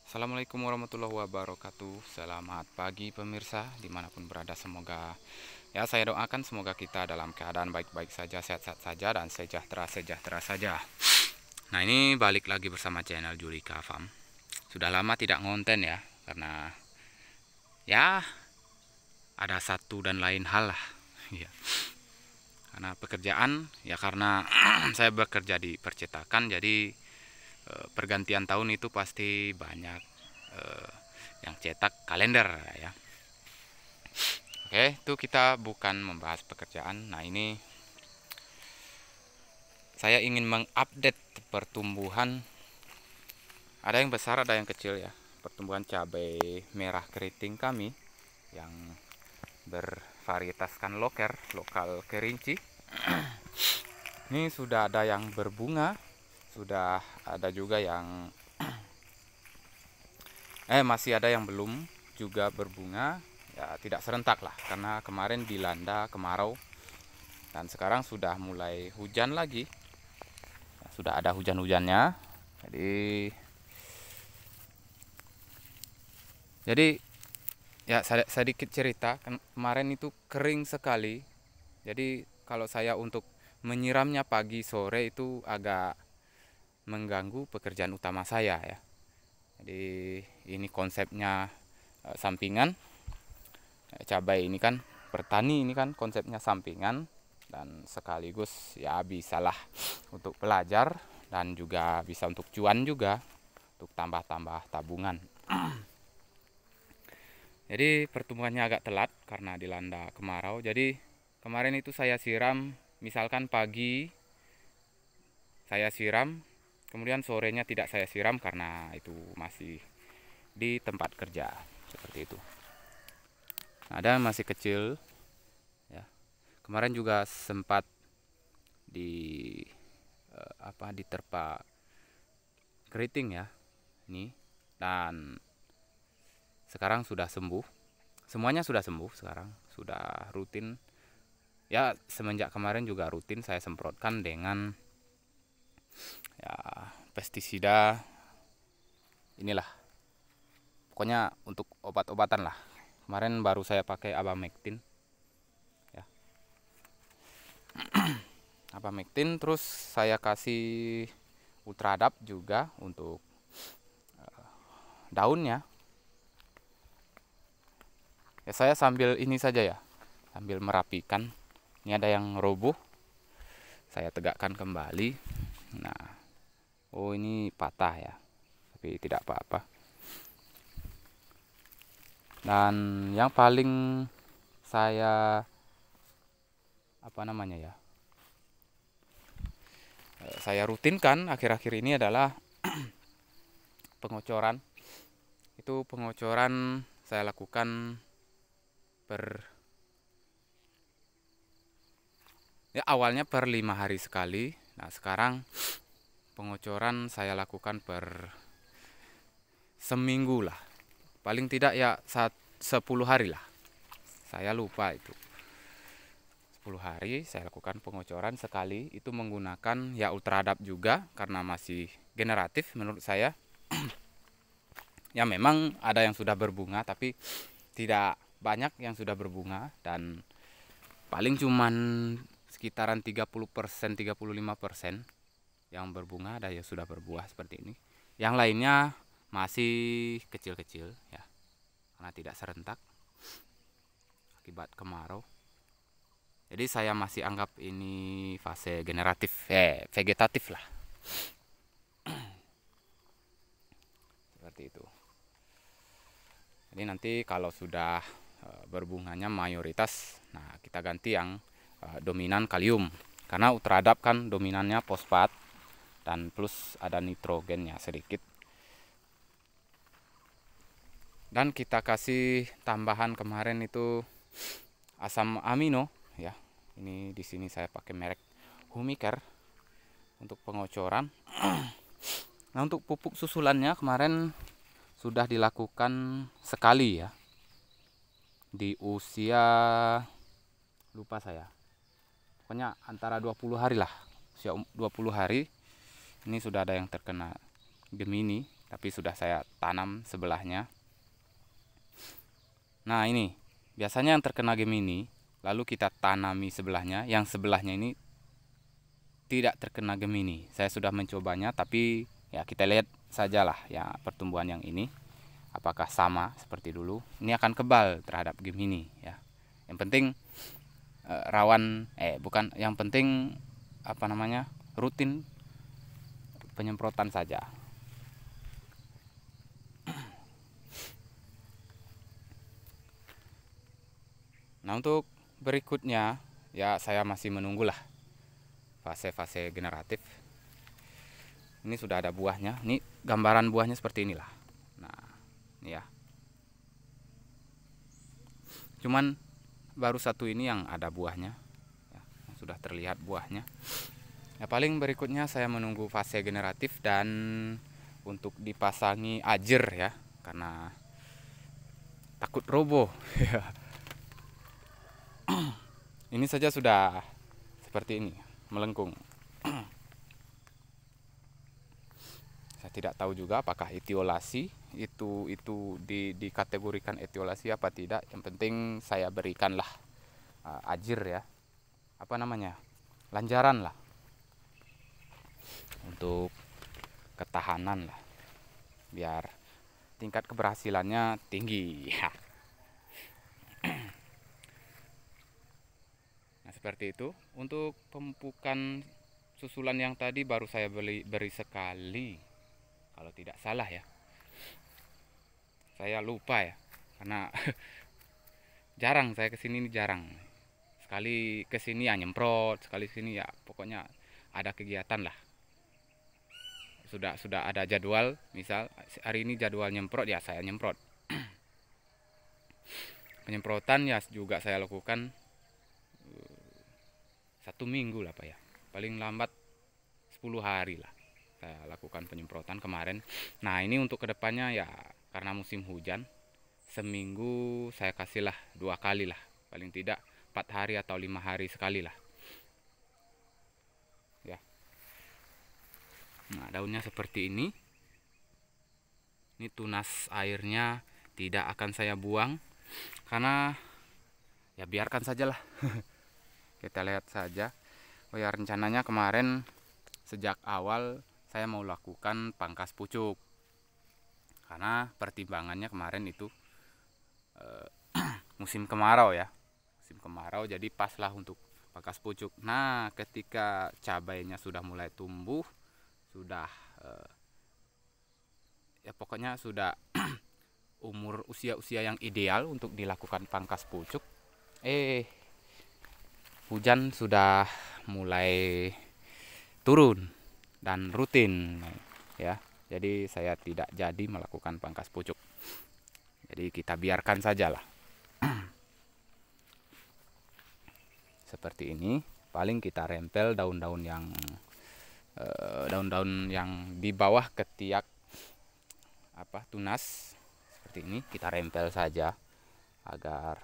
Assalamualaikum warahmatullahi wabarakatuh. Selamat pagi pemirsa dimanapun berada. Semoga saya doakan semoga kita dalam keadaan baik-baik saja, sehat-sehat saja, dan sejahtera-sejahtera saja. Nah, ini balik lagi bersama channel Julika Farm. Sudah lama tidak ngonten ya, karena ada satu dan lain hal lah. Ya, karena pekerjaan karena saya bekerja di percetakan, jadi pergantian tahun itu pasti banyak yang cetak kalender ya. Oke, itu kita bukan membahas pekerjaan. Nah, ini saya ingin mengupdate pertumbuhan. Ada yang besar, ada yang kecil ya. Pertumbuhan cabai merah keriting kami yang bervarietaskan loker, lokal kerinci. Ini sudah ada yang berbunga, sudah ada juga yang masih ada yang belum juga berbunga. Ya, tidak serentak lah karena kemarin dilanda kemarau dan sekarang sudah mulai hujan lagi. Sudah ada hujan-hujannya. Jadi ya, sedikit cerita. Kemarin itu kering sekali. Jadi kalau saya untuk menyiramnya pagi sore itu agak mengganggu pekerjaan utama saya ya. Jadi ini konsepnya sampingan. Cabai ini kan bertani, ini kan konsepnya sampingan dan sekaligus ya bisalah untuk belajar dan juga bisa untuk cuan juga, untuk tambah-tambah tabungan. Jadi pertumbuhannya agak telat karena dilanda kemarau. Jadi kemarin itu saya siram, misalkan pagi saya siram, kemudian sorenya tidak saya siram karena itu masih di tempat kerja, seperti itu. Ada masih kecil ya. Kemarin juga sempat diterpa keriting ya ini, dan sekarang sudah sembuh. Semuanya sudah sembuh, sekarang sudah rutin ya. Semenjak kemarin juga rutin saya semprotkan dengan pestisida inilah, pokoknya untuk obat-obatan lah. Kemarin baru saya pakai abamectin ya. Abamectin, terus saya kasih ultradap juga untuk daunnya ya. Saya sambil ini saja ya, sambil merapikan. Ini ada yang roboh, saya tegakkan kembali. Nah, oh ini patah ya, tapi tidak apa-apa. Dan yang paling saya saya rutinkan akhir-akhir ini adalah pengocoran. Itu pengocoran saya lakukan awalnya per 5 hari sekali. Nah, sekarang pengocoran saya lakukan per seminggu lah, paling tidak ya 10 hari lah. Saya lupa itu 10 hari saya lakukan pengocoran sekali. Itu menggunakan ya ultradap juga karena masih generatif menurut saya. Ya memang ada yang sudah berbunga tapi tidak banyak yang sudah berbunga, dan paling cuman sekitaran 30%, 35% yang berbunga, ada yang sudah berbuah seperti ini. Yang lainnya masih kecil-kecil ya, karena tidak serentak akibat kemarau. Jadi saya masih anggap ini fase vegetatif lah. Seperti itu. Jadi nanti kalau sudah berbunganya mayoritas, nah kita ganti yang dominan kalium, karena ultradap kan dominannya fosfat dan plus ada nitrogennya sedikit. Dan kita kasih tambahan kemarin itu asam amino ya. Ini di sini saya pakai merek Humicare untuk pengocoran. Nah, untuk pupuk susulannya kemarin sudah dilakukan sekali ya, di usia lupa saya, pokoknya antara 20 hari lah. Usia 20 hari ini sudah ada yang terkena Gemini tapi sudah saya tanam sebelahnya. Nah ini biasanya yang terkena Gemini lalu kita tanami sebelahnya, yang sebelahnya ini tidak terkena Gemini. Saya sudah mencobanya, tapi ya kita lihat sajalah ya pertumbuhan yang ini apakah sama seperti dulu. Ini akan kebal terhadap Gemini ya. Yang penting bukan yang penting rutin penyemprotan saja. Nah untuk berikutnya ya saya masih menunggulah fase-fase generatif. Ini sudah ada buahnya. Ini gambaran buahnya seperti inilah. Nah ini ya. Cuman baru satu ini yang ada buahnya ya, yang sudah terlihat buahnya. Ya paling berikutnya saya menunggu fase generatif dan untuk dipasangi ajer ya, karena takut roboh. Ini saja sudah seperti ini, melengkung. Saya tidak tahu juga apakah etiolasi itu dikategorikan etiolasi apa tidak. Yang penting saya berikanlah ajir ya, lanjaran lah untuk ketahanan lah, biar tingkat keberhasilannya tinggi ya. Nah seperti itu. Untuk pemupukan susulan yang tadi baru saya beri sekali kalau tidak salah ya. Saya lupa ya, karena jarang saya kesini, ini jarang. Sekali kesini ya nyemprot, sekali kesini ya pokoknya ada kegiatan lah. Sudah ada jadwal, misal hari ini jadwal nyemprot ya saya nyemprot. Penyemprotan ya juga saya lakukan 1 minggu lah Pak ya, paling lambat 10 hari lah saya lakukan penyemprotan kemarin. Nah ini untuk kedepannya ya, karena musim hujan, seminggu saya kasihlah 2 kali lah, paling tidak 4 hari atau 5 hari sekali lah ya. Nah daunnya seperti ini. Ini tunas airnya tidak akan saya buang, karena ya biarkan sajalah. Kita lihat saja. Oh ya, rencananya kemarin sejak awal saya mau lakukan pangkas pucuk, karena pertimbangannya kemarin itu musim kemarau ya, musim kemarau, jadi pas lah untuk pangkas pucuk. Nah ketika cabainya sudah mulai tumbuh, sudah ya pokoknya sudah usia yang ideal untuk dilakukan pangkas pucuk, hujan sudah mulai turun dan rutin ya. Jadi saya tidak jadi melakukan pangkas pucuk. Jadi kita biarkan sajalah. Seperti ini. Paling kita rempel daun-daun yang di bawah ketiak tunas seperti ini, kita rempel saja agar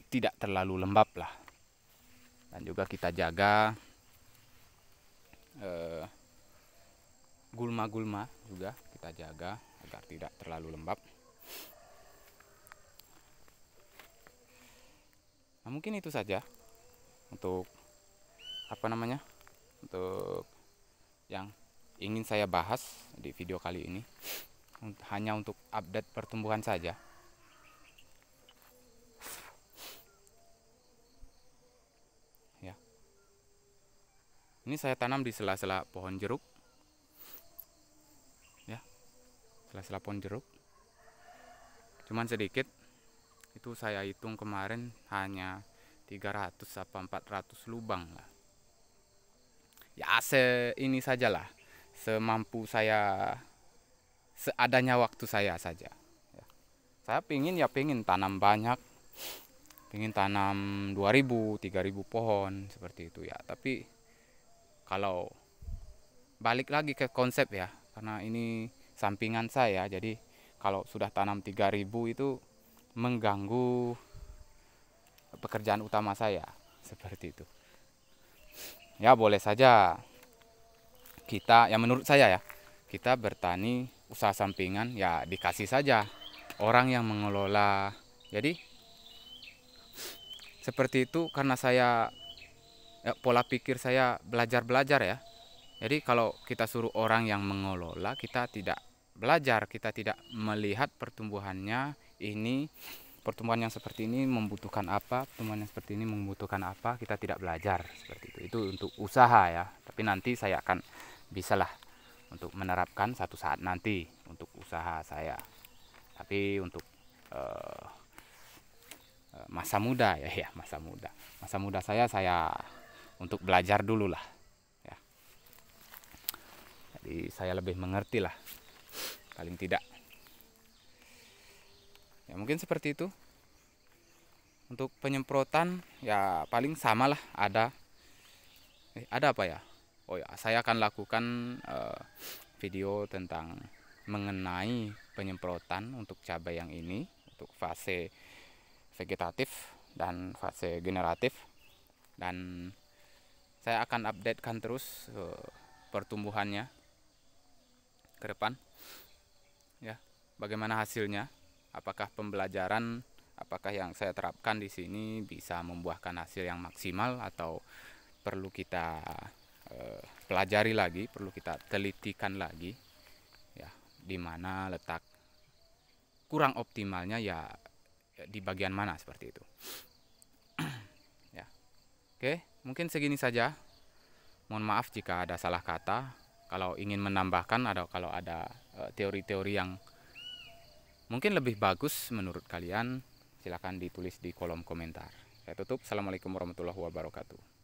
tidak terlalu lembab lah. Dan juga kita jaga gulma-gulma juga kita jaga agar tidak terlalu lembab. Nah mungkin itu saja untuk untuk yang ingin saya bahas di video kali ini. Hanya untuk update pertumbuhan saja. Ya. Ini saya tanam di sela-sela pohon jeruk. Ya. Sela-sela pohon jeruk. Cuman sedikit. Itu saya hitung kemarin hanya 300 apa 400 lubang lah. Ya ini sajalah, semampu saya, seadanya waktu saya saja ya. Saya pingin tanam banyak, pingin tanam 2000 3000 pohon seperti itu ya. Tapi kalau balik lagi ke konsep ya, karena ini sampingan saya, jadi kalau sudah tanam 3000 itu mengganggu pekerjaan utama saya seperti itu ya. Boleh saja kita, ya menurut saya ya, kita bertani usaha sampingan ya dikasih saja orang yang mengelola. Jadi seperti itu karena saya ya, pola pikir saya belajar ya. Jadi kalau kita suruh orang yang mengelola, kita tidak belajar, kita tidak melihat pertumbuhannya. Ini pertumbuhan yang seperti ini membutuhkan apa, pertumbuhan yang seperti ini membutuhkan apa, kita tidak belajar seperti itu. Itu untuk usaha ya. Tapi nanti saya akan bisalah untuk menerapkan satu saat nanti untuk usaha saya. Tapi untuk masa muda ya, masa muda saya untuk belajar dulu lah ya. Jadi saya lebih mengerti lah paling tidak ya, mungkin seperti itu. Untuk penyemprotan ya paling sama lah, ada apa ya, oh ya, saya akan lakukan video tentang mengenai penyemprotan untuk cabai yang ini, untuk fase vegetatif dan fase generatif, dan saya akan updatekan terus pertumbuhannya ke depan ya, bagaimana hasilnya, apakah pembelajaran, apakah yang saya terapkan di sini bisa membuahkan hasil yang maksimal atau perlu kita pelajari lagi, perlu kita telitikan lagi ya, di mana letak kurang optimalnya ya di bagian mana seperti itu. Ya. Oke, mungkin segini saja. Mohon maaf jika ada salah kata. Kalau ingin menambahkan kalau ada teori-teori yang mungkin lebih bagus menurut kalian, silakan ditulis di kolom komentar. Saya tutup. Assalamualaikum warahmatullahi wabarakatuh.